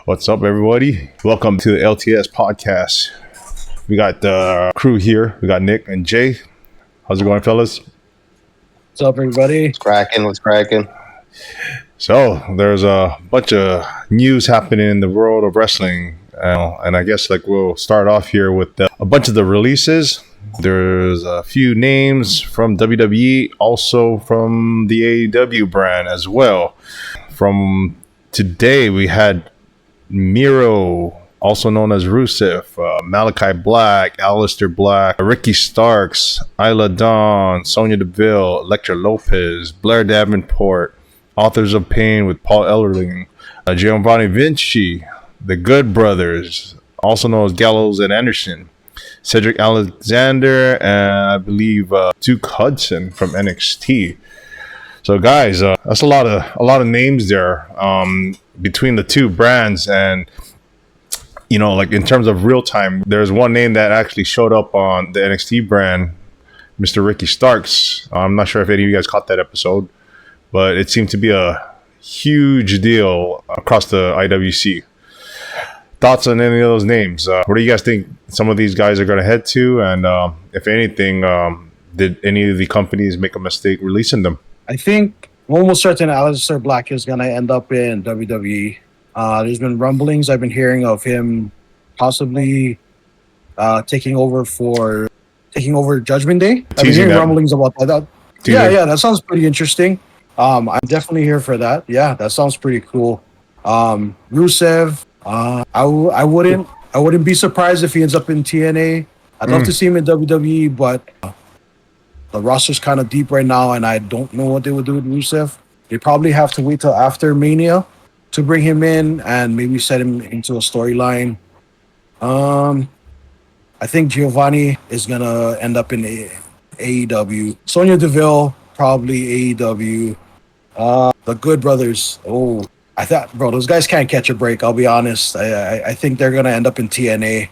What's up, everybody? Welcome to the LTS podcast. We got the crew here. We got Nick and Jay. How's it going, fellas? What's up, everybody? What's cracking? So, there's a bunch of news happening in the world of wrestling. And I guess we'll start off here with a bunch of the releases. There's a few names from WWE, also from the AEW brand as well. From today, we had Miro, also known as Rusev, Malachi Black, Aleister Black, Ricky Starks, Isla Dawn, Sonya Deville, Elektra Lopez, Blair Davenport, Authors of Pain with Paul Ellering, Giovanni Vinci, the Good Brothers, also known as Gallows and Anderson, Cedric Alexander, and I believe Duke Hudson from NXT. So, guys, that's a lot of names there between the two brands, and in terms of real time, there's one name that actually showed up on the NXT brand, Mr. Ricky Starks. I'm not sure if any of you guys caught that episode, but it seemed to be a huge deal across the IWC. Thoughts on any of those names? Where do you guys think some of these guys are going to head to? And if anything, did any of the companies make a mistake releasing them? I think almost certain Aleister Black is going to end up in WWE. There's been rumblings I've been hearing of him possibly taking over Judgment Day. I've been hearing rumblings about that. Yeah, that sounds pretty interesting. I'm definitely here for that. Yeah, that sounds pretty cool. Rusev, I wouldn't be surprised if he ends up in TNA. I'd love to see him in WWE, but the roster's kind of deep right now, and I don't know what they would do with Rusev. They probably have to wait till after Mania to bring him in and maybe set him into a storyline. I think Giovanni is going to end up in AEW. Sonya Deville, probably AEW. The Good Brothers, those guys can't catch a break, I'll be honest. I think they're going to end up in TNA.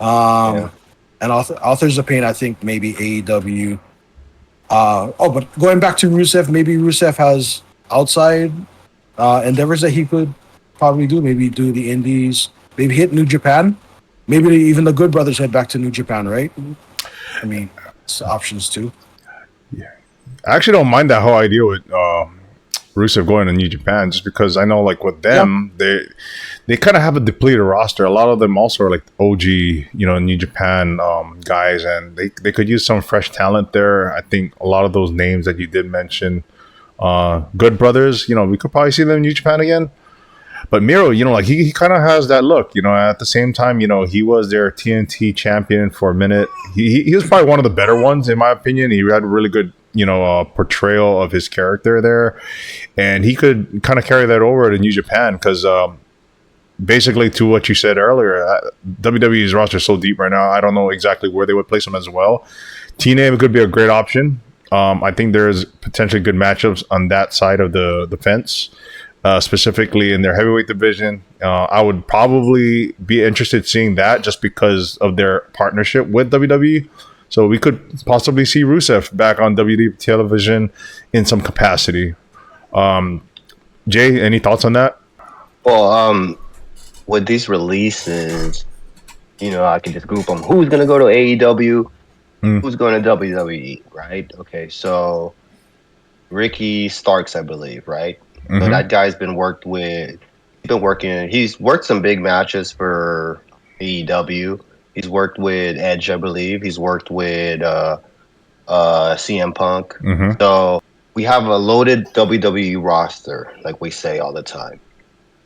And Authors of Pain, I think maybe AEW. But going back to Rusev, maybe Rusev has outside endeavors that he could probably do. Maybe do the Indies, maybe hit New Japan. Maybe even the Good Brothers head back to New Japan, right? I mean, it's options too. Yeah, I actually don't mind that whole idea with Rusev going to New Japan, just because I know with them, they kind of have a depleted roster. A lot of them also are OG, New Japan guys, and they could use some fresh talent there. I think a lot of those names that you did mention, Good Brothers, we could probably see them in New Japan again. But Miro, he kind of has that look, at the same time, he was their TNT champion for a minute. He was probably one of the better ones, in my opinion. He had a really good, portrayal of his character there. And he could kind of carry that over to New Japan because basically to what you said earlier, WWE's roster is so deep right now, I don't know exactly where they would place him as well. TNA could be a great option. I think there's potentially good matchups on that side of the fence. Specifically in their heavyweight division. I would probably be interested in seeing that just because of their partnership with WWE. So we could possibly see Rusev back on WWE television in some capacity. Jay, any thoughts on that? Well, with these releases, I can just group them. Who's going to go to AEW? Who's going to WWE, right? Okay, so Ricky Starks, I believe, right? Mm-hmm. So that guy's been he's worked some big matches for AEW. He's worked with Edge, I believe. He's worked with CM Punk. Mm-hmm. So we have a loaded WWE roster, like we say all the time.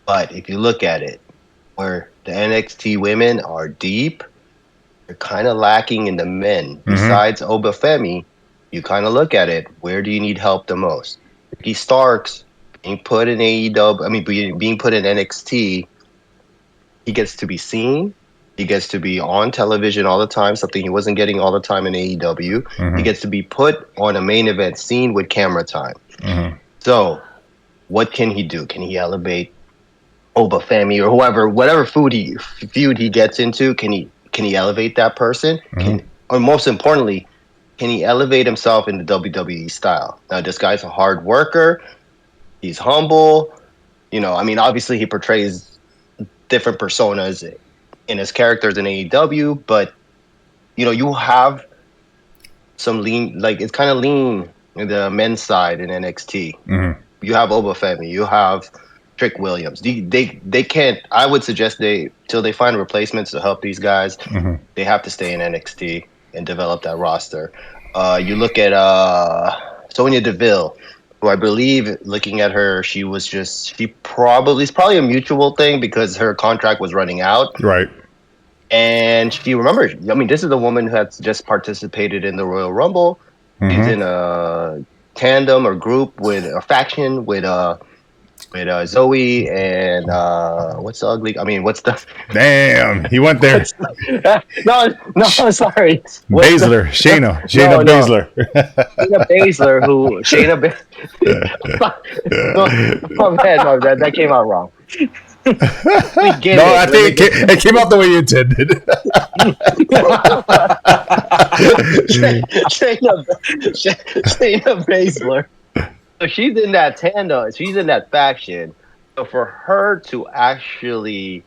But if you look at it, where the NXT women are deep, they're kind of lacking in the men. Mm-hmm. Besides Obafemi, you kind of look at it, where do you need help the most? Ricky Starks, being put in AEW, being put in NXT, he gets to be seen. He gets to be on television all the time, something he wasn't getting all the time in AEW. Mm-hmm. He gets to be put on a main event scene with camera time. Mm-hmm. So, what can he do? Can he elevate Obafemi or whatever feud he gets into? Can he elevate that person? Mm-hmm. Or most importantly, can he elevate himself in the WWE style? Now, this guy's a hard worker. He's humble. Obviously he portrays different personas in his characters in AEW, but you have some lean, like it's kind of lean in the men's side in NXT. You have Obafemi, you have Trick Williams. They can't. I would suggest till they find replacements to help these guys. They have to stay in NXT and develop that roster. You look at Sonya Deville, who I believe, looking at her, it's probably a mutual thing because her contract was running out. Right. And she remembers, I mean, this is the woman who has just participated in the Royal Rumble. She's in a tandem or group with a faction with Zoe and what's the ugly? I mean, what's the? Damn, he went there. no, sorry. Baszler, Shayna Baszler. Shayna Baszler, my bad. That came out wrong. I think it came out the way you intended. Shayna Baszler. So she's in that tandem. She's in that faction. So for her to actually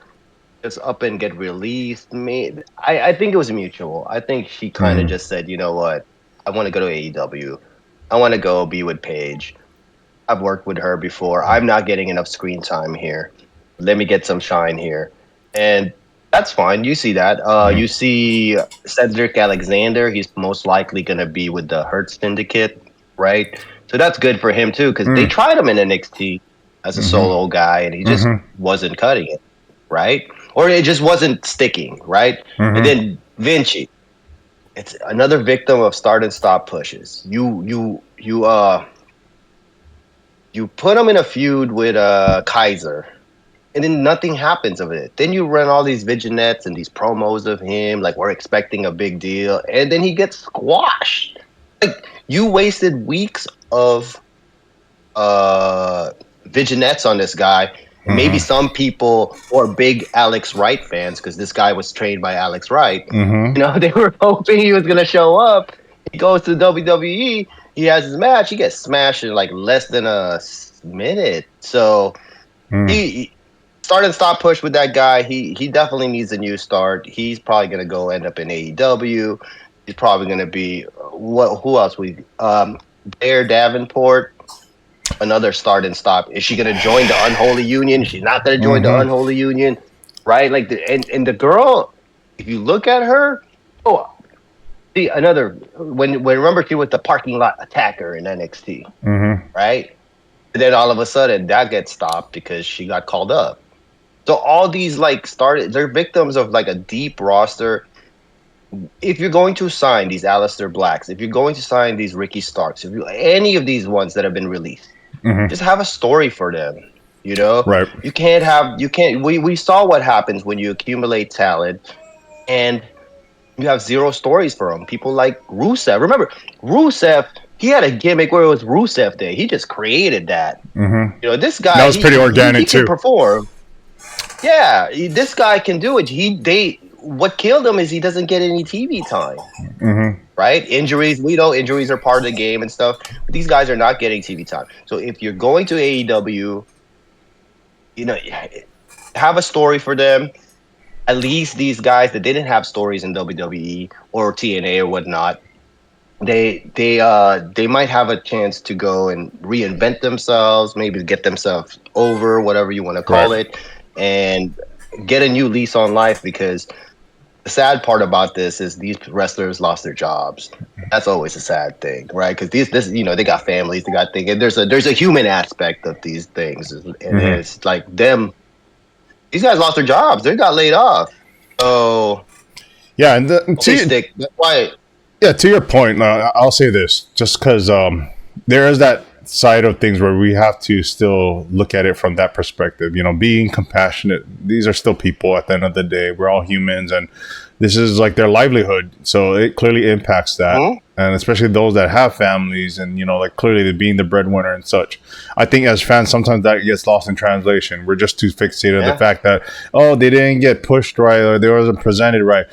just up and get released, I think it was mutual. I think she kind of just said, you know what, I want to go to AEW. I want to go be with Paige. I've worked with her before. I'm not getting enough screen time here. Let me get some shine here. And that's fine. You see that. You see Cedric Alexander. He's most likely going to be with the Hurt Syndicate, right? So that's good for him, too, because they tried him in NXT as a solo guy, and he just wasn't cutting it, right? Or it just wasn't sticking, right? And then Vinci. It's another victim of start and stop pushes. You put him in a feud with Kaiser, and then nothing happens of it. Then you run all these vignettes and these promos of him, like we're expecting a big deal, and then he gets squashed. Like you wasted weeks of vignettes on this guy. Maybe some people who are big Alex Wright fans, because this guy was trained by Alex Wright, they were hoping he was going to show up. He goes to WWE, he has his match, he gets smashed in like less than a minute. So he start and stop push with that guy. He definitely needs a new start. He's probably going to go end up in AEW. He's probably going to be who else? Bear Davenport. Another start and stop. Is she going to join the Unholy Union? She's not going to join the Unholy Union, right? Like and the girl, if you look at her, see another when remember she was the parking lot attacker in NXT, right? And then all of a sudden that gets stopped because she got called up. So all these they're victims of like a deep roster. If you're going to sign these Aleister Blacks, if you're going to sign these Ricky Starks, any of these ones that have been released, just have a story for them. Right? We saw what happens when you accumulate talent and you have zero stories for them. People like Rusev. Remember, Rusev, he had a gimmick where it was Rusev Day. He just created that. This guy, that was pretty organic he too. Can perform. Yeah, this guy can do it. What killed him is he doesn't get any TV time. Right? Injuries, we know injuries are part of the game and stuff. But these guys are not getting TV time. So if you're going to AEW, have a story for them. At least these guys that didn't have stories in WWE or TNA or whatnot, they might have a chance to go and reinvent themselves, maybe get themselves over, whatever you want to call it, and get a new lease on life. Because the sad part about this is these wrestlers lost their jobs. That's always a sad thing, right? Because they got families, they got things, and there's a human aspect of these things, and it's like them. These guys lost their jobs; they got laid off. So yeah, and that's why. Yeah, to your point, I'll say this, just because there is that side of things where we have to still look at it from that perspective. Being compassionate. These are still people at the end of the day. We're all humans, and this is like their livelihood. So it clearly impacts that. And especially those that have families and, clearly being the breadwinner and such. I think as fans, sometimes that gets lost in translation. We're just too fixated on the fact that, they didn't get pushed right or they wasn't presented right.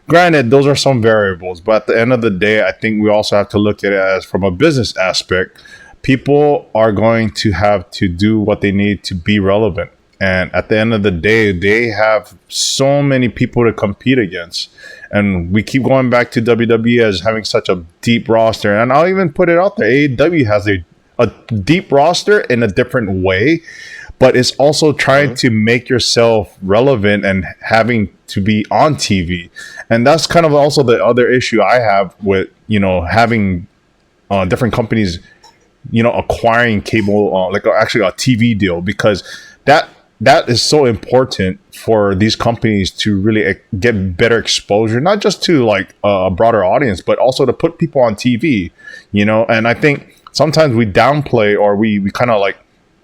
Granted, those are some variables, but at the end of the day, I think we also have to look at it as from a business aspect. People are going to have to do what they need to be relevant. And at the end of the day, they have so many people to compete against. And we keep going back to WWE as having such a deep roster. And I'll even put it out there. AEW has a deep roster in a different way, but it's also trying to make yourself relevant and having to be on TV. And that's kind of also the other issue I have with, having different companies, acquiring cable, like actually a TV deal, because that is so important for these companies to really get better exposure, not just to like a broader audience, but also to put people on TV, and I think sometimes we downplay, or we kind of like,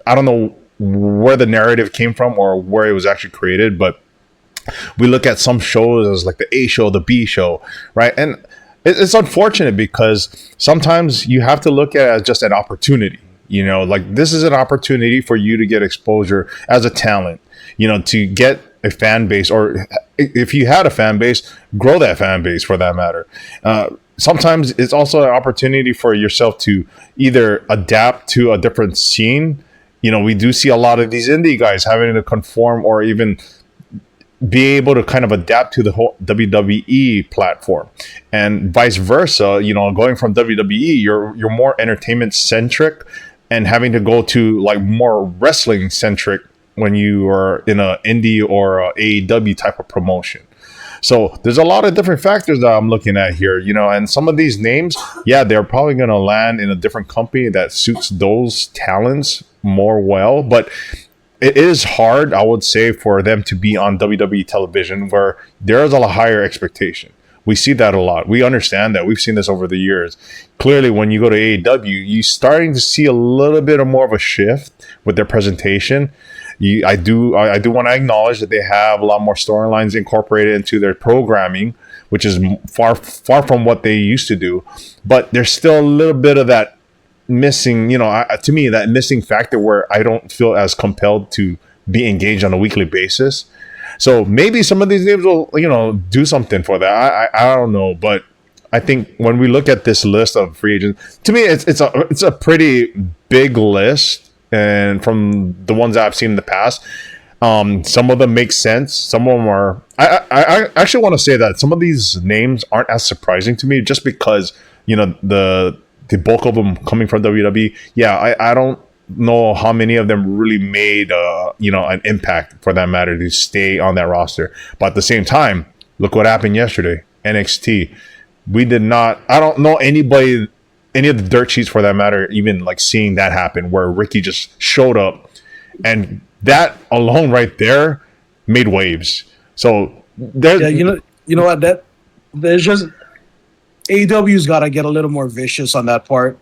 I don't know where the narrative came from or where it was actually created, but we look at some shows as like the A show, the B show, right? And it's unfortunate because sometimes you have to look at it as just an opportunity. Like this is an opportunity for you to get exposure as a talent, to get a fan base, or if you had a fan base, grow that fan base for that matter. Sometimes it's also an opportunity for yourself to either adapt to a different scene. We do see a lot of these indie guys having to conform or even be able to kind of adapt to the whole WWE platform, and vice versa. Going from WWE, you're more entertainment centric and having to go to like more wrestling centric when you are in a indie or a AEW type of promotion. So there's a lot of different factors that I'm looking at here, and some of these names, they're probably going to land in a different company that suits those talents more well, but it is hard, I would say, for them to be on WWE television where there is a higher expectation. We see that a lot. We understand that. We've seen this over the years. Clearly, when you go to AEW, you're starting to see a little bit of more of a shift with their presentation. I do want to acknowledge that they have a lot more storylines incorporated into their programming, which is far from what they used to do. But there's still a little bit of that missing, to me, that missing factor where I don't feel as compelled to be engaged on a weekly basis. So maybe some of these names will, do something for that. I don't know, but I think when we look at this list of free agents, to me, it's a pretty big list, and from the ones that I've seen in the past, some of them make sense. Some of them are. I actually want to say that some of these names aren't as surprising to me, just because the bulk of them coming from WWE. I don't know how many of them really made an impact for that matter to stay on that roster. But at the same time, look what happened yesterday. NXT. We did not. I don't know any of the dirt sheets for that matter, even like seeing that happen where Ricky just showed up, and that alone right there made waves. So there, you know what, that there's just AEW's got to get a little more vicious on that part.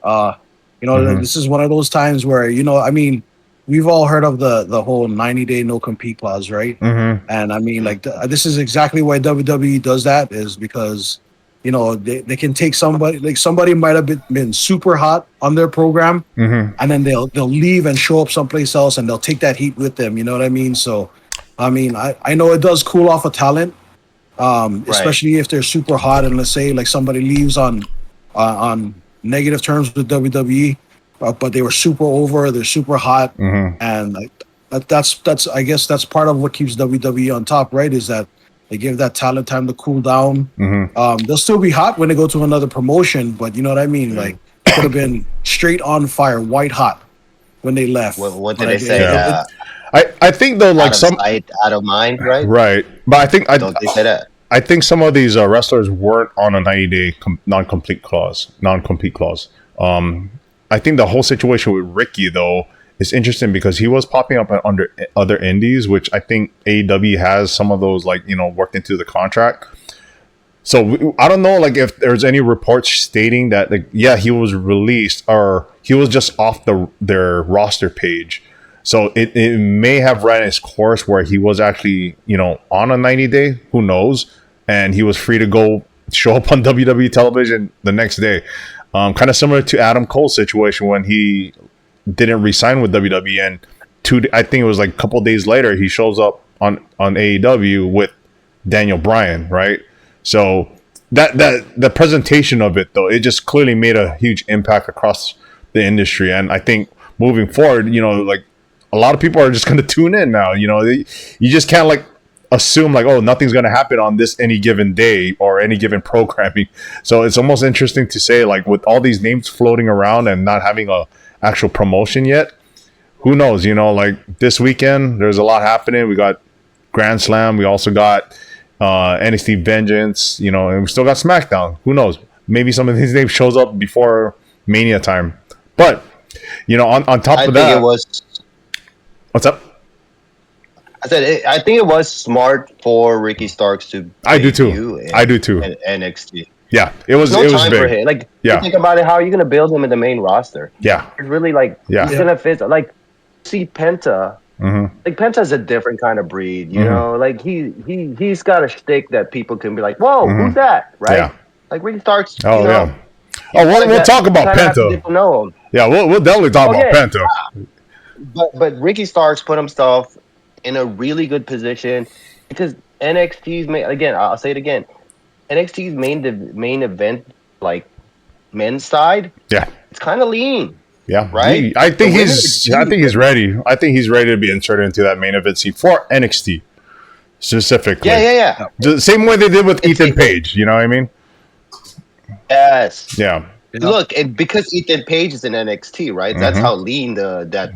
This is one of those times where, we've all heard of the whole 90-day no compete clause, right? Mm-hmm. And I mean, like, this is exactly why WWE does that, is because, they can take somebody, like somebody might have been super hot on their program, mm-hmm. and then they'll leave and show up someplace else, and they'll take that heat with them. You know what I mean? So, I mean, I know it does cool off a talent, especially if they're super hot, and let's say like somebody leaves on negative terms with WWE, but they were super over, they're super hot, mm-hmm. and like that's I guess that's part of what keeps WWE on top, right? Is that they give that talent time to cool down. Mm-hmm. They'll still be hot when they go to another promotion, but you know what I mean? Like, could have been straight on fire, white hot when they left. What did they say? I think though, like out of some sight, out of mind, right? Right, but I think Don't they say that? I think some of these wrestlers weren't on a 90-day non-compete clause. I think the whole situation with Ricky, though, is interesting because he was popping up under other indies, which I think AEW has some of those, worked into the contract. So I don't know, like, if there's any reports stating that, he was released or he was just off their roster page. So it may have ran its course where he was actually, on a 90-day, who knows, and he was free to go show up on WWE television the next day. Kind of similar to Adam Cole's situation when he didn't re-sign with WWE, and I think it was like a couple of days later, he shows up on AEW with Daniel Bryan, right? So that the presentation of it, though, it just clearly made a huge impact across the industry. And I think moving forward, a lot of people are just going to tune in now. You just can't like assume like, oh, nothing's going to happen on this any given day or any given programming. So it's almost interesting to say, like, with all these names floating around and not having a actual promotion yet, who knows? Like this weekend, there's a lot happening. We got Grand Slam. We also got NXT Vengeance, and we still got SmackDown. Who knows? Maybe some of these names shows up before Mania time. But, on top of that, what's up? I said I think it was smart for Ricky Starks to. I do too. NXT. Yeah, it was. There's no it was time big. for him. Like, you think about it, how are you going to build him in the main roster? Yeah, it's really like he's going to fit. Like, see Penta. Mm-hmm. Like Penta's a different kind of breed, you know. Like he's got a shtick that people can be like, "Whoa, who's that?" Right? Yeah. Like Ricky Starks. Oh yeah. Oh, we'll talk about Penta. People know him. Yeah, we'll definitely talk about Penta. But Ricky Starks put himself in a really good position because NXT's again. I'll say it again. NXT's main event, like men's side. Yeah, it's kind of lean. Yeah, right. I think he's ready. I think he's ready to be inserted into that main event scene for NXT specifically. Yeah. The same way they did with Ethan Page. You know what I mean? Yes. Yeah. Look, and because Ethan Page is in NXT, right? That's how lean that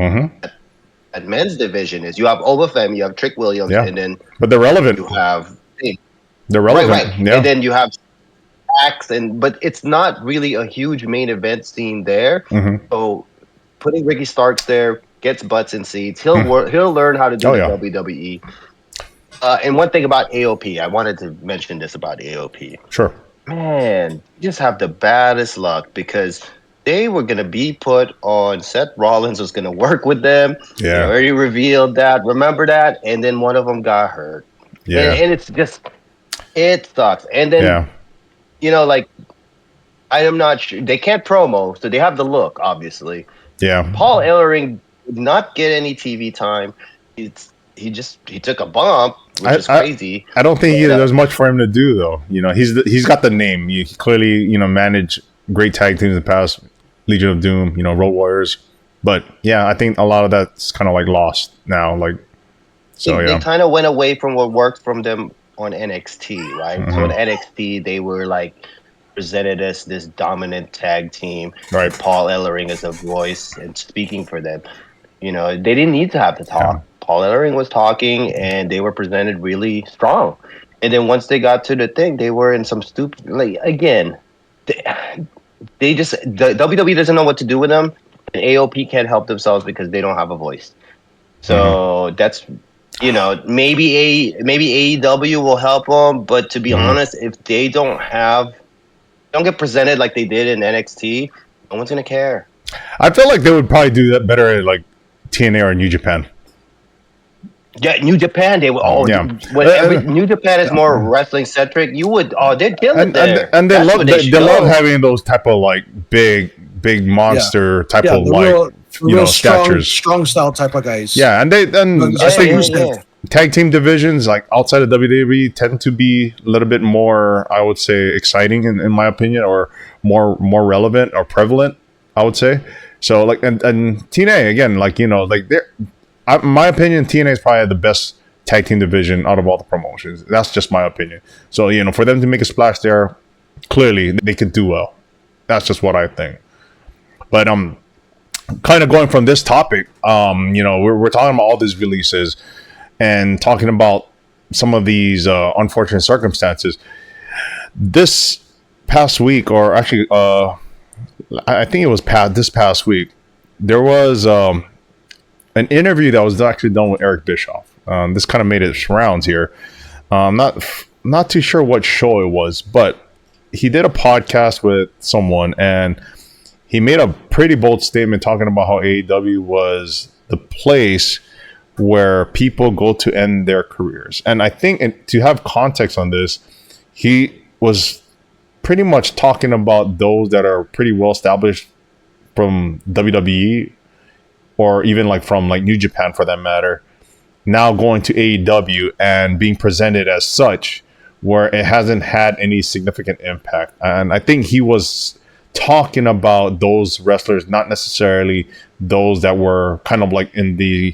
men's division is. You have Obafemi, you have Trick Williams, and then but they're relevant. You have they're relevant, right. Yeah. And then you have but it's not really a huge main event scene there. So putting Ricky Starks there gets butts in seats. He'll learn how to do WWE. And one thing about AOP, I wanted to mention this about AOP. Sure. Man, you just have the baddest luck because they were going to be put on. Seth Rollins was going to work with them. Yeah. They already revealed that. Remember that? And then one of them got hurt. Yeah. And it's just, it sucks. And then, like, I am not sure. They can't promo, so they have the look, obviously. Yeah. Paul Ellering did not get any TV time. He took a bump, which is crazy. I don't think there's much for him to do, though. He's got the name. He clearly, managed great tag teams in the past, Legion of Doom, Road Warriors. But yeah, I think a lot of that's kind of like lost now. Like, so they kind of went away from what worked from them on NXT, right? So in NXT, they were like presented as this dominant tag team. Right. Paul Ellering as a voice and speaking for them. They didn't need to have to talk. Yeah. Paul Ellering was talking, and they were presented really strong. And then once they got to the thing, they were in some stupid. Like again, they just the WWE doesn't know what to do with them, and AOP can't help themselves because they don't have a voice. So that's maybe AEW will help them, but to be honest, if they don't get presented like they did in NXT, no one's gonna care. I feel like they would probably do that better at like TNA or New Japan. Yeah, New Japan. They would. New Japan is more wrestling centric. You would. They'd kill it there. And they love having those type of like big monster type of like real statures, strong style type of guys. Yeah, and I think tag team divisions like outside of WWE tend to be a little bit more, I would say, exciting in my opinion, or more relevant or prevalent, I would say. So like and TNA again, like they're. In my opinion, TNA is probably the best tag team division out of all the promotions. That's just my opinion. So, for them to make a splash there, clearly they could do well. That's just what I think. But kind of going from this topic, we're talking about all these releases and talking about some of these unfortunate circumstances. This past week, or actually, I think it was this past week, there was an interview that was actually done with Eric Bischoff. This kind of made its rounds here. Not too sure what show it was, but he did a podcast with someone, and he made a pretty bold statement talking about how AEW was the place where people go to end their careers. And I think to have context on this, he was pretty much talking about those that are pretty well established from WWE, or even like from like New Japan for that matter, now going to AEW and being presented as such, where it hasn't had any significant impact. And I think he was talking about those wrestlers, not necessarily those that were kind of like in the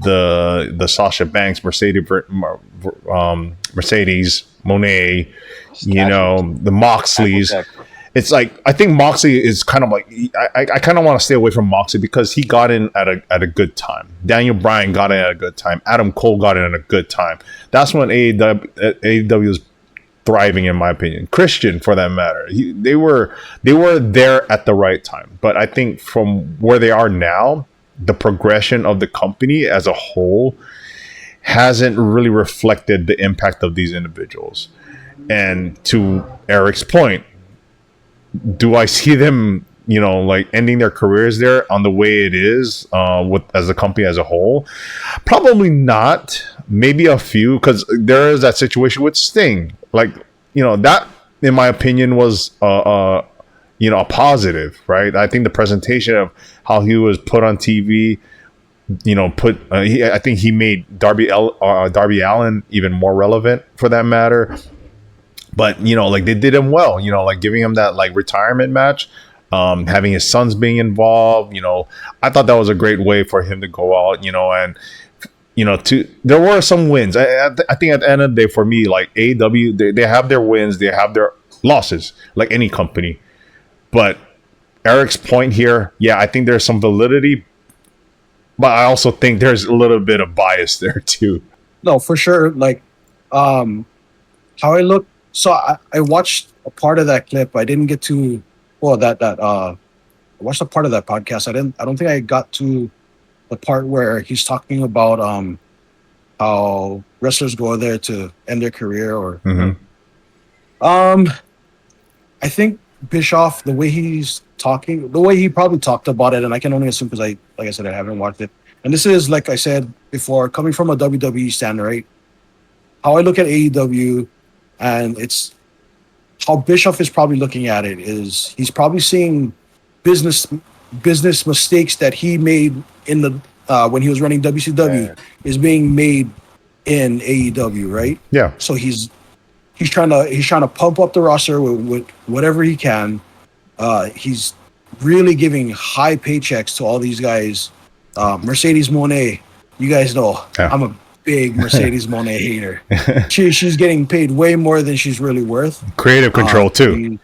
the Sasha Banks, Mercedes Monet, the Moxleys. It's like, I think Moxley is kind of like, I kind of want to stay away from Moxley because he got in at a good time. Daniel Bryan got in at a good time. Adam Cole got in at a good time. That's when AEW was thriving, in my opinion. Christian, for that matter, they were there at the right time. But I think from where they are now, the progression of the company as a whole hasn't really reflected the impact of these individuals. And to Eric's point, do I see them, like ending their careers there on the way it is as a company as a whole? Probably not. Maybe a few, because there is that situation with Sting. Like, that, in my opinion, was a positive, right? I think the presentation of how he was put on TV, I think he made Darby Allin even more relevant, for that matter. But, like, they did him well, like giving him that, like, retirement match, having his sons being involved, I thought that was a great way for him to go out, and, there were some wins. I think at the end of the day, for me, like, AEW, they have their wins, they have their losses, like any company. But Eric's point here, yeah, I think there's some validity, but I also think there's a little bit of bias there too. No, for sure. Like, how I look. So I watched a part of that clip. I didn't get to, I watched a part of that podcast. I don't think I got to the part where he's talking about how wrestlers go there to end their career or I think Bischoff, the way he's talking, the way he probably talked about it, and I can only assume because like I said, I haven't watched it. And this is, like I said before, coming from a WWE stand, right? How I look at AEW, and it's how Bischoff is probably looking at it is he's probably seeing business mistakes that he made in the when he was running WCW is being made in AEW, right? Yeah. So he's trying to pump up the roster with whatever he can. He's really giving high paychecks to all these guys. Mercedes Monet, you guys know I'm a big Mercedes Monet hater. She's getting paid way more than she's really worth. Creative control too.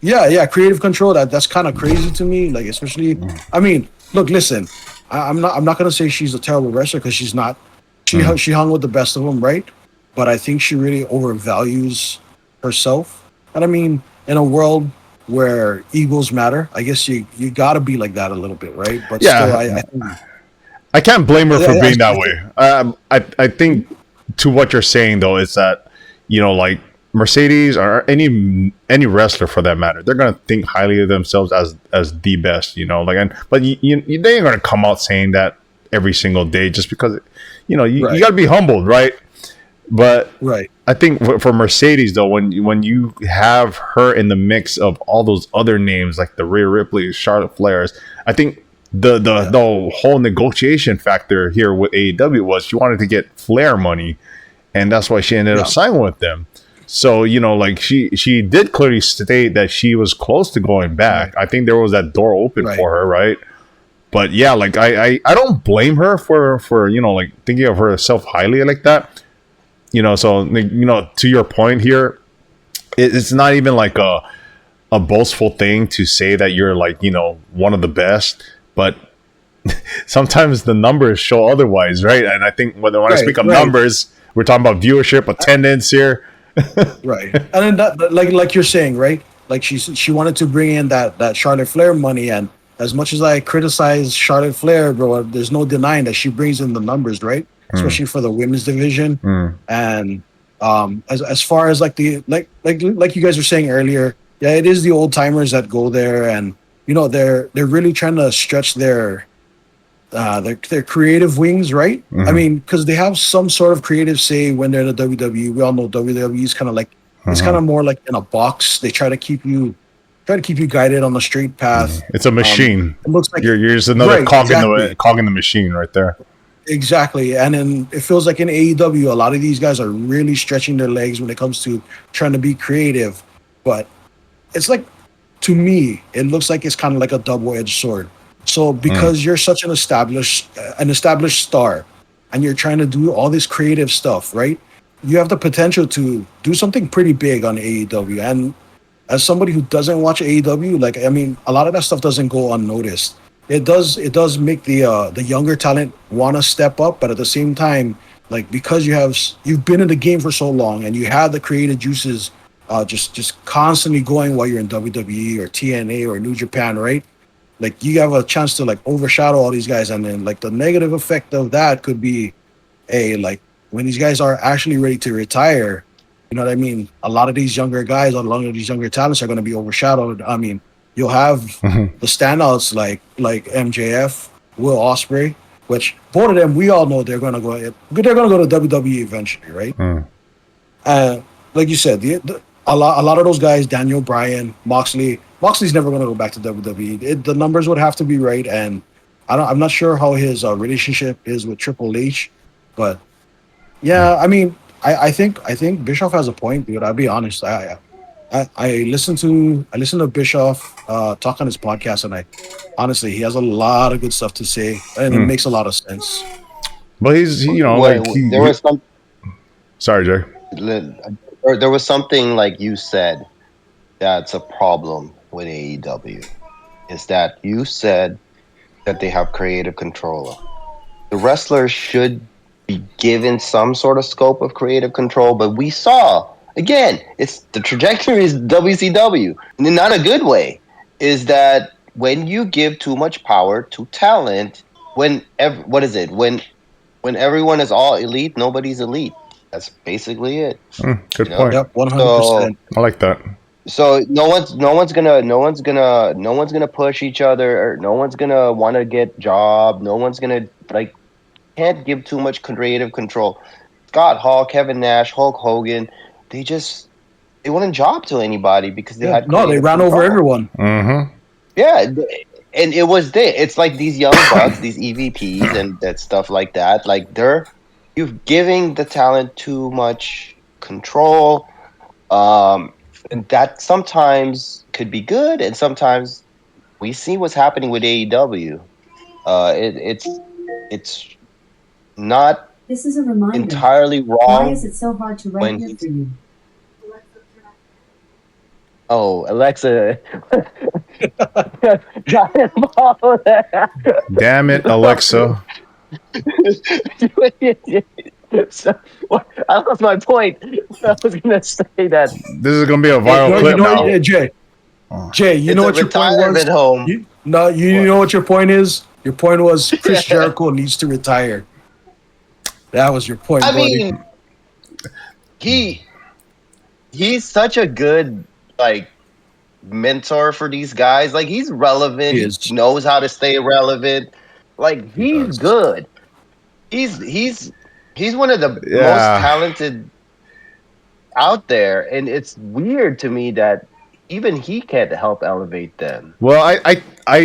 Yeah, creative control. That's kind of crazy to me. Like, especially, I mean, look, listen, I'm not gonna say she's a terrible wrestler because she's not. She hung with the best of them, right? But I think she really overvalues herself. And I mean, in a world where egos matter, I guess you gotta be like that a little bit, right? But still, I can't blame her for being that way. I think to what you're saying though is that like Mercedes or any wrestler for that matter, they're gonna think highly of themselves as the best, but they ain't gonna come out saying that every single day just because you gotta be humbled, right? But I think for Mercedes though, when you have her in the mix of all those other names like the Rhea Ripley, Charlotte Flairs, I think the whole negotiation factor here with AEW was she wanted to get Flair money, and that's why she ended up signing with them. So like she did clearly state that she was close to going back. I think there was that door open for her, right? But yeah, like I don't blame her for like thinking of herself highly like that. So to your point here, it's not even like a boastful thing to say that you're like one of the best, but sometimes the numbers show otherwise, right? And I think when I speak of numbers, we're talking about viewership, attendance here. Right. And then that, like you're saying, right? Like she wanted to bring in that Charlotte Flair money, and as much as I criticize Charlotte Flair, bro, there's no denying that she brings in the numbers, right? Especially for the women's division. And as far as like you guys were saying earlier, yeah, it is the old timers that go there, and they're really trying to stretch their creative wings, right? I mean, because they have some sort of creative say when they're in the WWE. We all know WWE is kind of like it's kind of more like in a box. They try to keep you guided on the straight path. It's a machine. It looks like you're just another cog in the machine right there. Exactly. And then it feels like in AEW, a lot of these guys are really stretching their legs when it comes to trying to be creative. But it's like, to me, it looks like it's kind of like a double-edged sword. So because you're such an established star, and you're trying to do all this creative stuff, right? You have the potential to do something pretty big on AEW. And as somebody who doesn't watch AEW, like, I mean, a lot of that stuff doesn't go unnoticed. It does make the younger talent want to step up, but at the same time, like, because you've been in the game for so long and you have the creative juices just constantly going while you're in WWE or TNA or New Japan, right? Like, you have a chance to like overshadow all these guys, and then like the negative effect of that could be like when these guys are actually ready to retire, you know what I mean? A lot of these younger guys, a lot of these younger talents are going to be overshadowed. I mean, you'll have the standouts like MJF, Will Ospreay, which both of them we all know they're going to go to WWE eventually, right? Like you said, a lot of those guys, Daniel Bryan, Moxley's never going to go back to WWE. The numbers would have to be right, and I'm not sure how his relationship is with Triple H, but yeah, I mean, I think Bischoff has a point, dude. I'll be honest. I listen to Bischoff talk on his podcast, and honestly, he has a lot of good stuff to say, and it makes a lot of sense. But he's, there was some. Sorry, Jay. There was something like you said that's a problem with AEW. Is that you said that they have creative control. The wrestlers should be given some sort of scope of creative control, but we saw again, it's the trajectory is WCW, and in not a good way. Is that when you give too much power to talent, when everyone is all elite, nobody's elite. That's basically it. Good point. Yep, 100%. I like that. So no one's gonna push each other, or no one's gonna want to get job. No one's gonna can't give too much creative control. Scott Hall, Kevin Nash, Hulk Hogan, they wouldn't job to anybody because they had they ran over everyone. Mm-hmm. Yeah, and it's like these young bucks, these EVPs, and that stuff like that. Like you're giving the talent too much control. And that sometimes could be good, and sometimes we see what's happening with AEW. It's not this is a reminder. Entirely wrong. Why is it so hard to write here for you? Oh, Alexa. Damn it, Alexa. So, I lost my point. I was going to say that. This is going to be a viral clip now. Jay, you know what your point was? Home. You know what your point is? Your point was Chris Jericho needs to retire. That was your point, buddy. Mean, he's such a good mentor for these guys. Like, he's relevant. He knows how to stay relevant. Like, he's good. He's one of the most talented out there, and it's weird to me that even he can't help elevate them. Well, I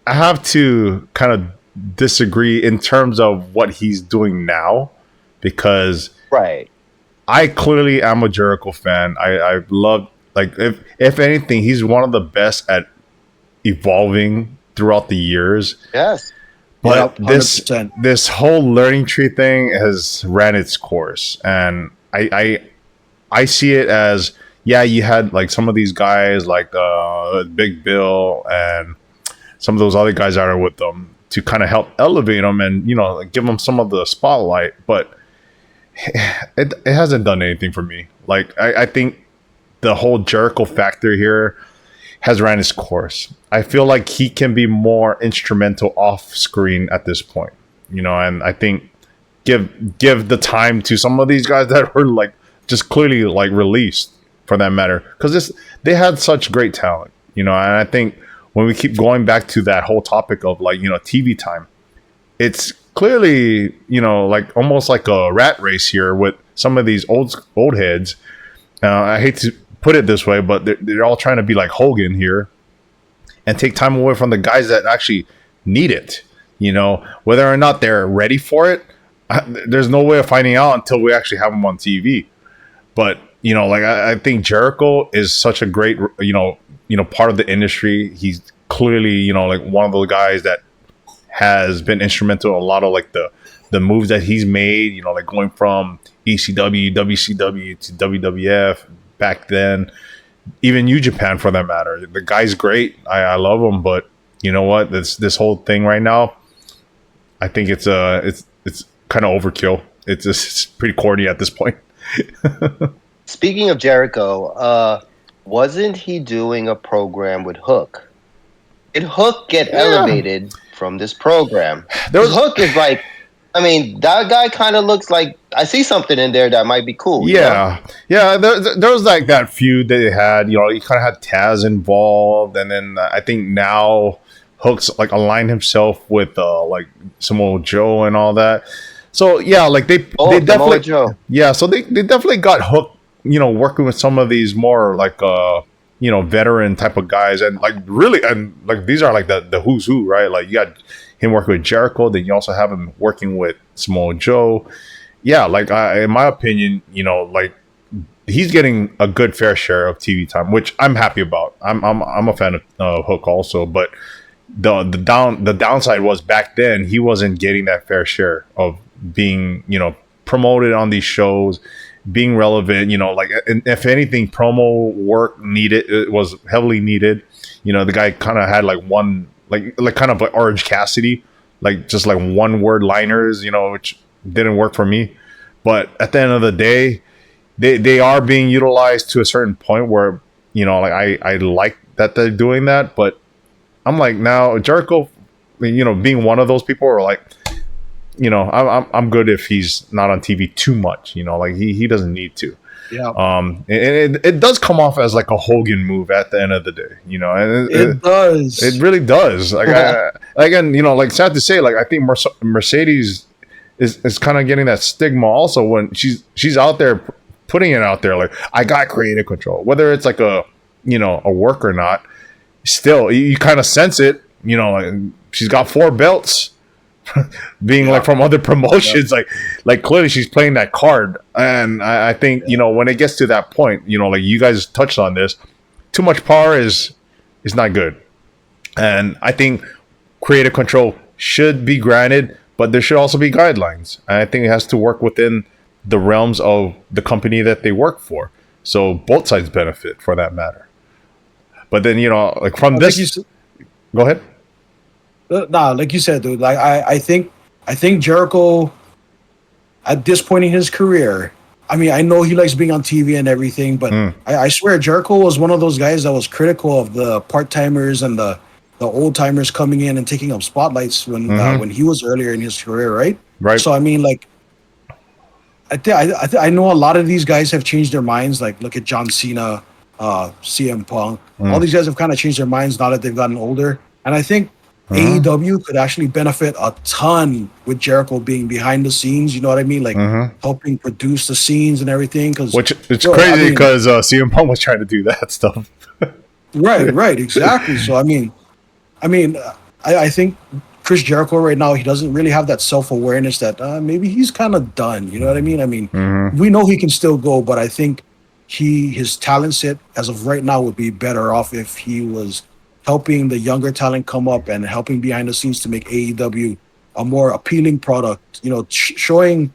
have to kind of disagree in terms of what he's doing now, because I clearly am a Jericho fan. I love, if anything, he's one of the best at evolving throughout the years. Yes. But this whole learning tree thing has ran its course, and I see it as, you had some of these guys like Big Bill and some of those other guys that are with them to kind of help elevate them and give them some of the spotlight, but it hasn't done anything for me. I think the whole Jericho factor here has ran its course. I feel like he can be more instrumental off screen at this point, and I think give the time to some of these guys that were just clearly released, for that matter, because they had such great talent, and I think when we keep going back to that whole topic of TV time, it's clearly almost like a rat race here with some of these old heads. I hate to put it this way, but they're all trying to be like Hogan here and take time away from the guys that actually need it. Whether or not they're ready for it, there's no way of finding out until we actually have them on TV. But I think Jericho is such a great part of the industry. He's clearly one of those guys that has been instrumental in a lot of the moves that he's made, you know, like going from ECW, WCW to WWF back then, even New Japan for that matter. The guy's great. I love him, but you know what? This whole thing right now, I think it's kind of overkill. It's pretty corny at this point. Speaking of Jericho, wasn't he doing a program with Hook? Did Hook get elevated from this program? Hook is like, I mean, that guy kind of looks like, I see something in there that might be cool. Yeah. There was like that feud they had. You know, he kind of had Taz involved, and then I think now Hook's like aligned himself with like Samoa Joe and all that. So yeah, like they definitely so they definitely got Hook, you know, working with some of these more like you know, veteran type of guys, and like really, and like these are like the who's who, right? Like you got him working with Jericho, then you also have him working with Samoa Joe. Yeah, like in my opinion, you know, like he's getting a good fair share of TV time, which I'm happy about. I'm a fan of Hook also, but the downside was back then he wasn't getting that fair share of being, you know, promoted on these shows, being relevant, you know, like, and if anything, promo work needed, it was heavily needed. You know, the guy kind of had like one, like kind of like Orange Cassidy, like just like one word liners, you know, which didn't work for me. But at the end of the day, they are being utilized to a certain point where, you know, like I like that they're doing that, but I'm like, now Jericho, you know, being one of those people, are like, you know, I'm good if he's not on TV too much, you know, like he doesn't need to. Yeah. And it does come off as like a Hogan move at the end of the day, you know, and it does. It really does. Like, again, you know, like sad to say, like I think Mercedes is kind of getting that stigma also when she's out there putting it out there, like I got creative control, whether it's like a, you know, a work or not. Still, you kind of sense it, you know. Like she's got 4 belts. Being like from other promotions, like clearly she's playing that card, and I think you know, when it gets to that point, you know, like you guys touched on this, too much power is not good, and I think creative control should be granted, but there should also be guidelines, and I think it has to work within the realms of the company that they work for, so both sides benefit for that matter. But then, you know, like from this, go ahead. Nah, like you said, dude. Like I think Jericho, at this point in his career, I mean, I know he likes being on TV and everything, but I swear Jericho was one of those guys that was critical of the part timers and the old timers coming in and taking up spotlights when he was earlier in his career, right? Right. So I mean, like, I know a lot of these guys have changed their minds. Like, look at John Cena, CM Punk. All these guys have kind of changed their minds now that they've gotten older, and I think AEW could actually benefit a ton with Jericho being behind the scenes. You know what I mean? Like helping produce the scenes and everything. Which it's crazy because CM Punk was trying to do that stuff. right, exactly. So I mean, I think Chris Jericho right now, he doesn't really have that self-awareness that maybe he's kind of done. You know what I mean? I mean, we know he can still go, but I think his talent set as of right now would be better off if he was helping the younger talent come up and helping behind the scenes to make AEW a more appealing product. You know, showing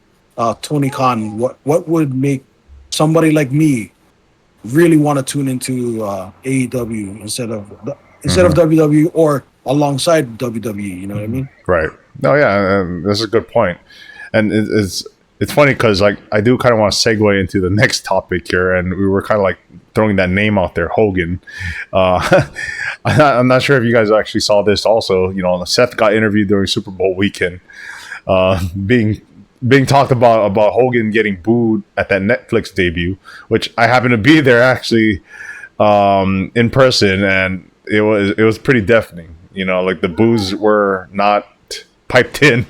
Tony Khan what would make somebody like me really want to tune into AEW instead of WWE or alongside WWE. You know what I mean? Right. No, yeah, that's a good point. And it's funny because like I do kind of want to segue into the next topic here, and we were kind of like throwing that name out there, Hogan. I'm not sure if you guys actually saw this. Also, you know, Seth got interviewed during Super Bowl weekend, being talked about Hogan getting booed at that Netflix debut, which I happened to be there actually in person, and it was pretty deafening. You know, like the boos were not piped in.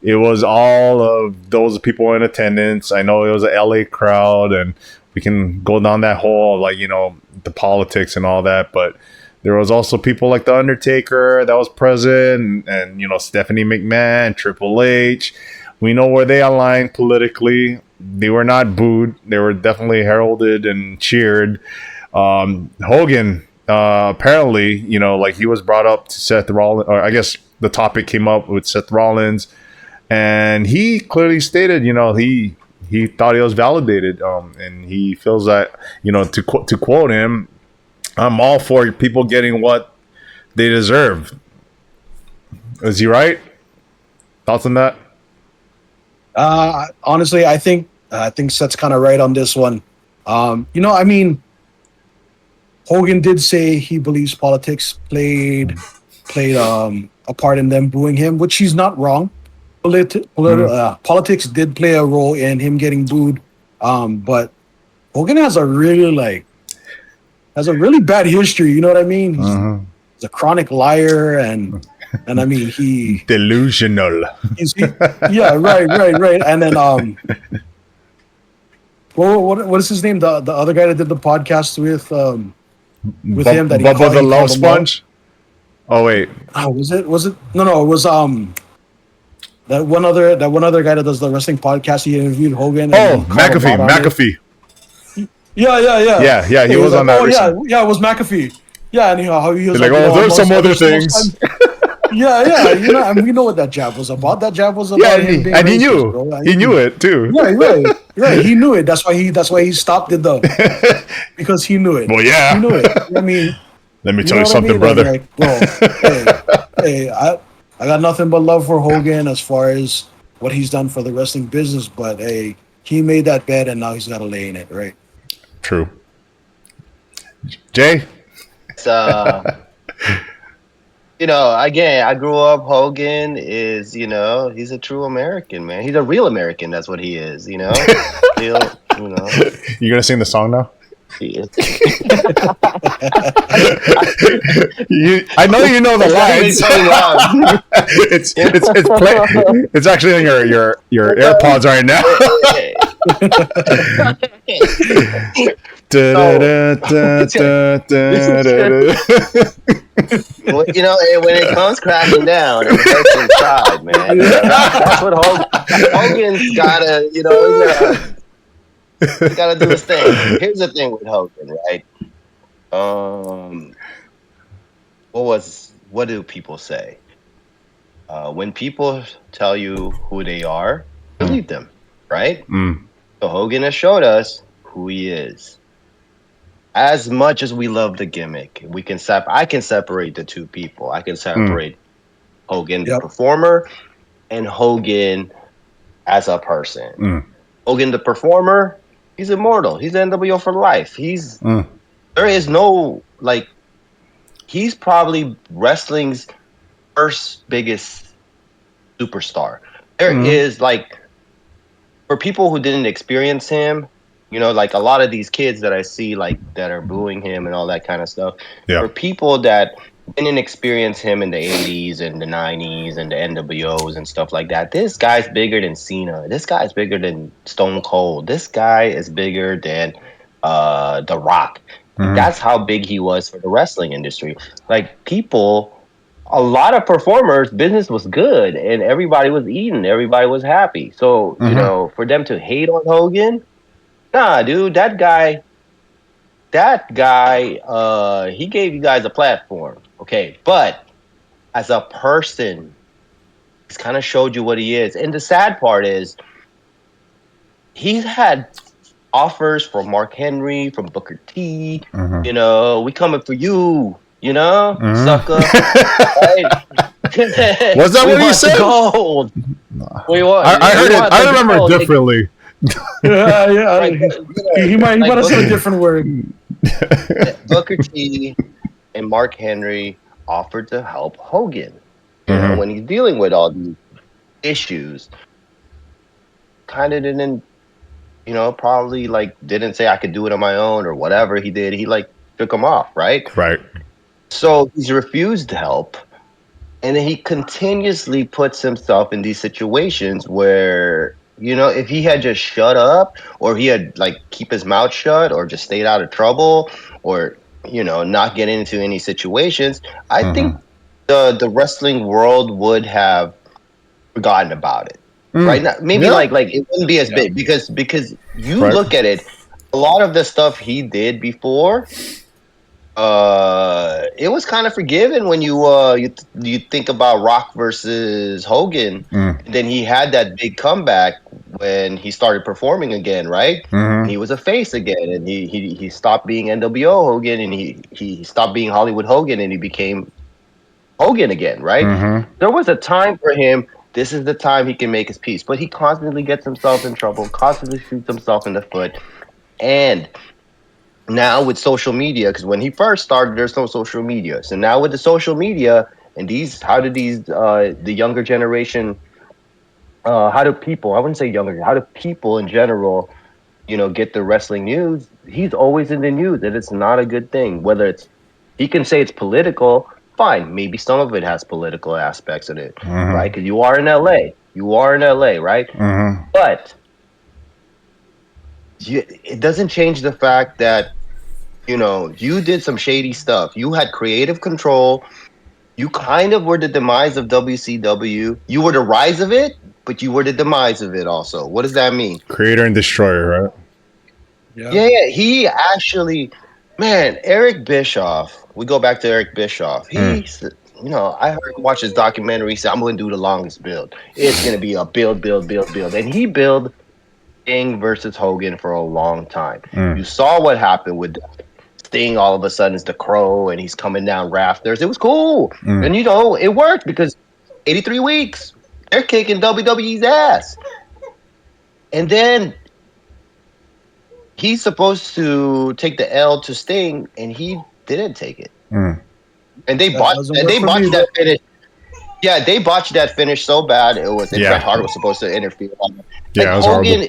It was all of those people in attendance. I know it was a LA crowd, and we can go down that hole, like, you know, the politics and all that, but there was also people like The Undertaker that was present, and you know, Stephanie McMahon, Triple H. We know where they aligned politically. They were not booed. They were definitely heralded and cheered. Hogan, apparently, you know, like he was brought up to Seth Rollins, or I guess the topic came up with Seth Rollins and he clearly stated, he thought he was validated, and he feels that, to quote him, I'm all for people getting what they deserve. Is he right? Thoughts on that? Honestly, I think Seth's kind of right on this one. Hogan did say he believes politics played a part in them booing him, which he's not wrong. Politics did play a role in him getting booed, but Hogan has a really bad history. You know what I mean? He's a chronic liar, and I mean he delusional. Yeah, right. And then what is his name? The other guy that did the podcast with him that he Bubba called the Love Sponge. Oh wait. Was it? No. It was that one other guy that does the wrestling podcast. He interviewed Hogan. Oh, McAfee. Yeah. He was on that. Yeah, it was McAfee. Yeah, and how he was like, there's some other things. Yeah. We know what that jab was about. That jab was about. Yeah, and he knew. Bro. He knew it too. Right. He knew it. That's why he stopped it though, because he knew it. Well, yeah. He knew it. I mean, let me tell you something, brother. Like, bro, hey, I got nothing but love for Hogan as far as what he's done for the wrestling business. But hey, he made that bet, and now he's got to lay in it, right? True. Jay. Again, I grew up. Hogan is, he's a true American, man. He's a real American. That's what he is, Real, You gonna sing the song now? He is. I know you know the lines. It's actually on your AirPods right now. When it comes crashing down, it hurts inside, man. That's what Hogan's gotta, he's gotta do his thing. Here's the thing with Hogan, right? What do people say? When people tell you who they are, believe them, right? So Hogan has showed us who he is. As much as we love the gimmick, I can separate the two people. I can separate Hogan, the performer, and Hogan as a person. Hogan, the performer, he's immortal. He's NWO for life. There is no, he's probably wrestling's first biggest superstar. There is, for people who didn't experience him, a lot of these kids that I see, that are booing him and all that kind of stuff. Yeah. For people that didn't experience him in the 80s and the 90s and the NWOs and stuff like that, this guy's bigger than Cena. This guy's bigger than Stone Cold. This guy is bigger than The Rock. That's how big he was for the wrestling industry. A lot of performers, business was good and everybody was eating. Everybody was happy. So, for them to hate on Hogan, nah, dude, that guy, he gave you guys a platform, okay? But as a person, he's kind of showed you what he is. And the sad part is, he's had offers from Mark Henry, from Booker T. We coming for you, sucker. Right? Was that what he said? Gold. I heard it. I remember it differently. Yeah. He might have said a different word. Booker T and Mark Henry offered to help Hogan when he's dealing with all these issues. Kind of didn't, probably didn't say I could do it on my own or whatever he did. He took him off, right? Right. So he's refused help, and then he continuously puts himself in these situations where, if he had just shut up, or he had keep his mouth shut, or just stayed out of trouble, or not get into any situations, I think the wrestling world would have forgotten about it. Right now, maybe it wouldn't be as big because you look at it, a lot of the stuff he did before, It was kind of forgiven when you think about Rock versus Hogan. And then he had that big comeback when he started performing again, right? And he was a face again, and he stopped being NWO Hogan, and he stopped being Hollywood Hogan, and he became Hogan again, right? There was a time for him. This is the time he can make his peace, but he constantly gets himself in trouble, constantly shoots himself in the foot, and now with social media, because when he first started, there's no social media. So now with the social media and the younger generation, how do people? I wouldn't say younger. How do people in general, get the wrestling news? He's always in the news, and it's not a good thing. Whether he can say it's political, fine. Maybe some of it has political aspects in it, right? Because you are in LA, right? But it doesn't change the fact that you did some shady stuff. You had creative control. You kind of were the demise of WCW. You were the rise of it, but you were the demise of it also. What does that mean? Creator and destroyer, right? Yeah. He actually, man, Eric Bischoff. We go back to Eric Bischoff. I watched his documentary. He said, I'm going to do the longest build. It's going to be a build. And he built Sting versus Hogan for a long time. You saw what happened with Sting all of a sudden is the Crow and he's coming down rafters. It was cool. And it worked because 83 weeks, they're kicking WWE's ass. And then he's supposed to take the L to Sting and he didn't take it. And they botched that finish. Yeah, they botched that finish so bad. It was Bret Hart was supposed to interfere. Yeah, Hogan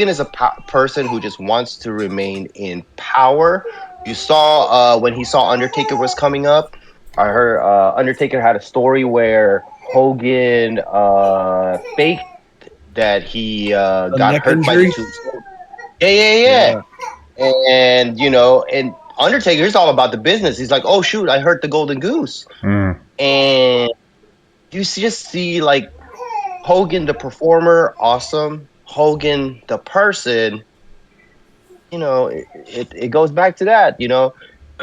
is a person who just wants to remain in power. You saw when he saw Undertaker was coming up. I heard Undertaker had a story where Hogan faked that he got hurt injury? by the Yeah. And and Undertaker is all about the business. He's like, oh shoot, I hurt the golden goose. And you just see like Hogan the performer, awesome. Hogan the person, it goes back to that, when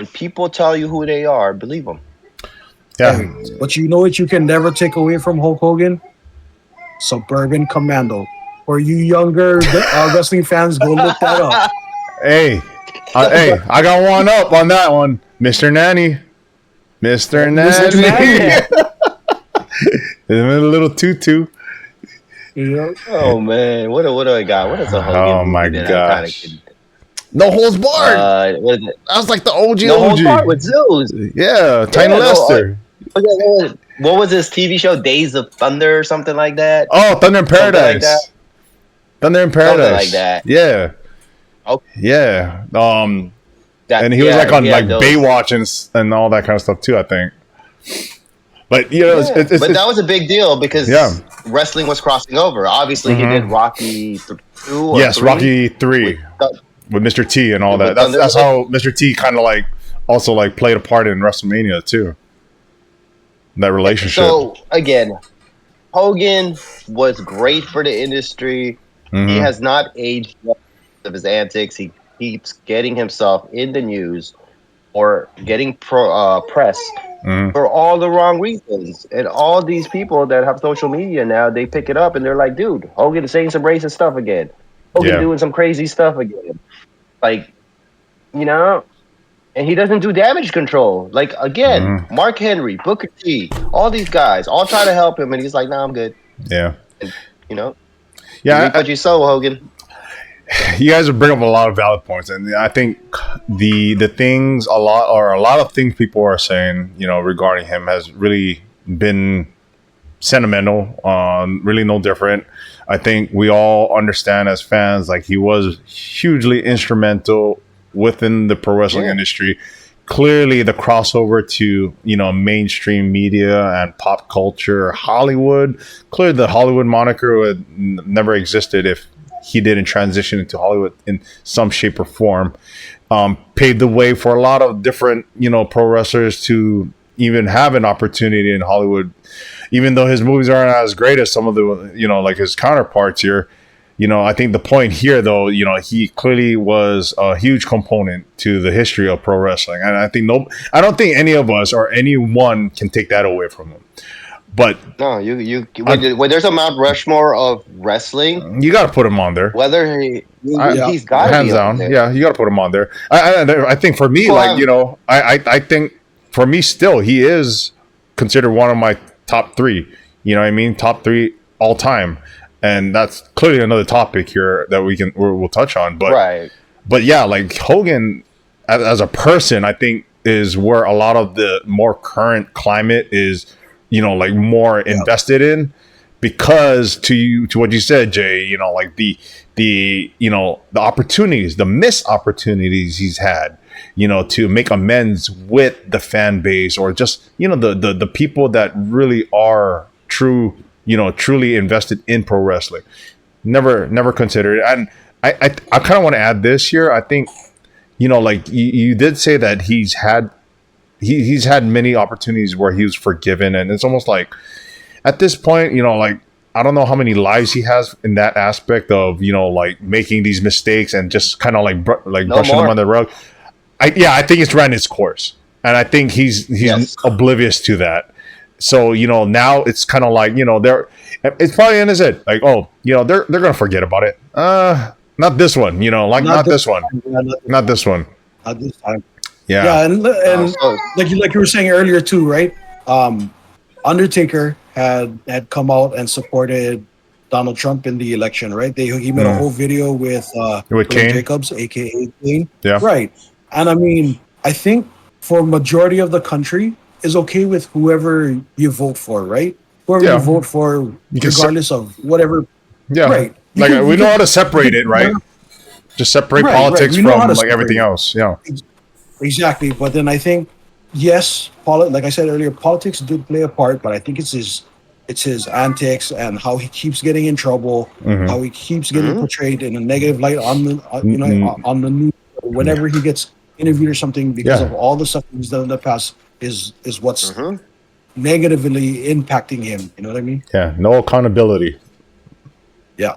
people tell you who they are, believe them. Yeah. But you know what you can never take away from Hulk Hogan? Suburban Commando. For you younger wrestling fans, go look that up. Hey, I got one up on that one, Mr. Nanny. Mr. Nanny. A little tutu. Oh man, what do I got? What is a Hogan? Oh my gosh! No Holds Barred. What is it? That was like the OG. No Holds Barred with Zeus. Yeah, Tiny Lester. What was this TV show? Days of Thunder or something like that? Oh, Thunder in Paradise. Like Thunder in Paradise. Something like that. Yeah. Okay. Yeah. And he was like on like Baywatch and all that kind of stuff too, I think. But but that was a big deal because wrestling was crossing over. Obviously, he did Rocky 2 or yes, 3. Rocky 3 with Mr. T and all that. That's how Mr. T kind of like also like played a part in WrestleMania too. That relationship. So again, Hogan was great for the industry. He has not aged well of his antics. He keeps getting himself in the news or getting press for all the wrong reasons. And all these people that have social media now, they pick it up and they're like, dude, Hogan saying some racist stuff again. Hogan doing some crazy stuff again. Like, and he doesn't do damage control. Like, again, Mark Henry, Booker T, all these guys all try to help him and he's like, nah, I'm good. Yeah. And, yeah. But you so, Hogan. You guys bring up a lot of valid points, and I think the things a lot of things people are saying, regarding him has really been sentimental. Really no different. I think we all understand as fans, like he was hugely instrumental within the pro wrestling industry. Clearly, the crossover to mainstream media and pop culture, Hollywood. Clearly, the Hollywood moniker would never existed if he didn't transition into Hollywood in some shape or form. Paved the way for a lot of different, pro wrestlers to even have an opportunity in Hollywood. Even though his movies aren't as great as some of the, like his counterparts here, I think the point here, though, he clearly was a huge component to the history of pro wrestling, and I don't think any of us or anyone can take that away from him. But no, when there's a Mount Rushmore of wrestling, you got to put him on there. Whether he's got to hands be down, there. yeah, you got to put him on there. I think for me, I think for me still, he is considered one of my top 3. You know what I mean? Top 3 all time. And that's clearly another topic here that we'll touch on. But yeah, like Hogan as a person, I think is where a lot of the more current climate is, like more invested in, because to what you said, Jay, like the opportunities, the missed opportunities he's had, to make amends with the fan base, or just, the people that really are truly invested in pro wrestling. Never considered it. And I kind of want to add this here. I think, like you did say that he's had many opportunities where he was forgiven, and it's almost like at this point, like I don't know how many lives he has in that aspect of, like making these mistakes and just kind of like brushing them on the rug. I think it's ran its course, and I think he's oblivious to that. So, now it's kind of like, it's probably in his head, like, oh, they're going to forget about it. Not this one, not this one. Not this one. Not this time. Yeah. Yeah. And like you were saying earlier too, right? Undertaker had come out and supported Donald Trump in the election, right? He made a whole video with Kane Jacobs, aka Kane. Yeah. Right. And I mean, I think for majority of the country is okay with whoever you vote for, right? Whoever you vote for, regardless of whatever. Yeah. Right. We know how to separate it, right? Just separate politics from like everything else. Yeah. Exactly. But then I think, yes, like I said earlier, politics did play a part, but I think it's his antics and how he keeps getting in trouble, how he keeps getting portrayed in a negative light on the news, whenever he gets interviewed or something, because of all the stuff he's done in the past is what's negatively impacting him. You know what I mean? Yeah. No accountability. Yeah.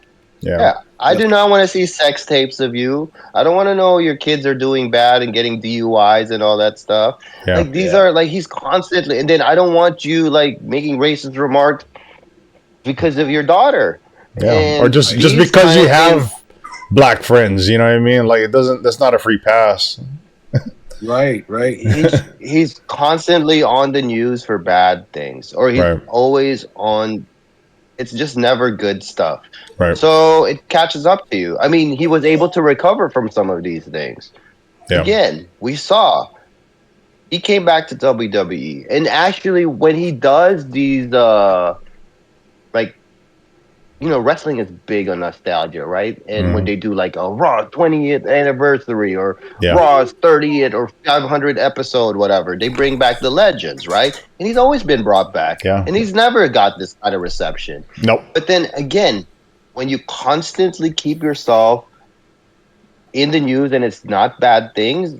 I do not want to see sex tapes of you. I don't want to know your kids are doing bad and getting DUIs and all that stuff. Yeah. Like these are like, he's constantly, and then I don't want you like making racist remarks because of your daughter. Yeah. And or just because you have black friends, you know what I mean? Like that's not a free pass. Right. He's constantly on the news for bad things, or he's always on. It's just never good stuff. Right. So it catches up to you. I mean, he was able to recover from some of these things. Yeah. Again, we saw he came back to WWE, and actually, when he does these, wrestling is big on nostalgia, right? And when they do like a Raw 20th anniversary or Raw's 30th or 500th episode, whatever, they bring back the legends, right? And he's always been brought back. Yeah. And he's never got this kind of reception. Nope. But then again, when you constantly keep yourself in the news and it's not bad things,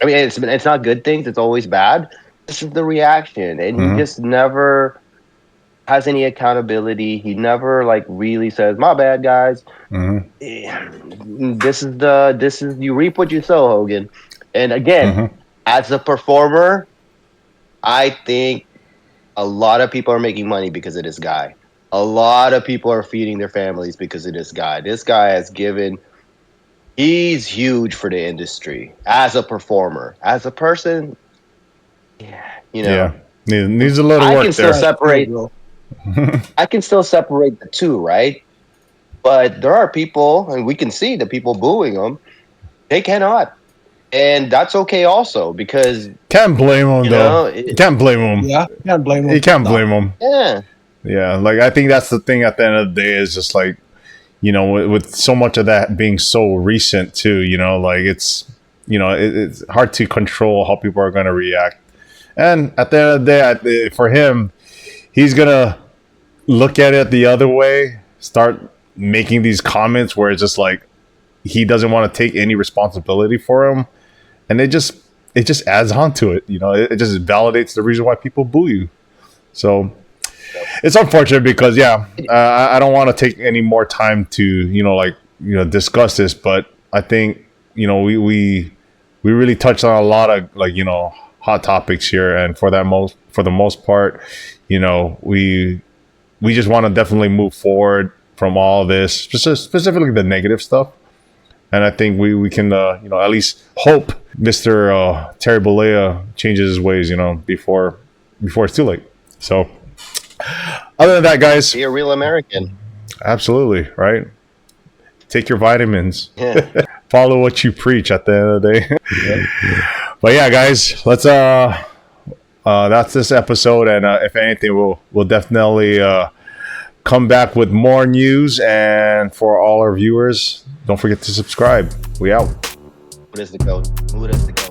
I mean, it's not good things, it's always bad. This is the reaction. And he just never has any accountability. He never like really says, "My bad, guys." This is you reap what you sow, Hogan. And again, as a performer, I think a lot of people are making money because of this guy. A lot of people are feeding their families because of this guy. This guy has given. He's huge for the industry as a performer. As a person, needs a little work there. I can still separate the two, right? But there are people, and we can see the people booing them. They cannot, and that's okay also, because can't blame them though. Can't blame them. Yeah, can't blame them. You can't blame them. Yeah. Like I think that's the thing. At the end of the day, is just like, with so much of that being so recent too. Like it's hard to control how people are going to react. And at the end of the day, for him, he's going to look at it the other way, start making these comments where it's just like he doesn't want to take any responsibility for him. And it just adds on to it. It just validates the reason why people boo you. So, it's unfortunate because I don't want to take any more time to discuss this, but I think we really touched on a lot of hot topics here, and for the most part, we just want to definitely move forward from all this, specifically the negative stuff. And I think we can at least hope Mr. Terry Bollea changes his ways before it's too late. So other than that, guys, Be a real American. Absolutely, right? Take your vitamins. Yeah. Follow what you preach at the end of the day. But yeah, guys, let's that's this episode, and if anything, we'll definitely come back with more news. And for all our viewers, don't forget to subscribe. We out. What is the code? Who does the code?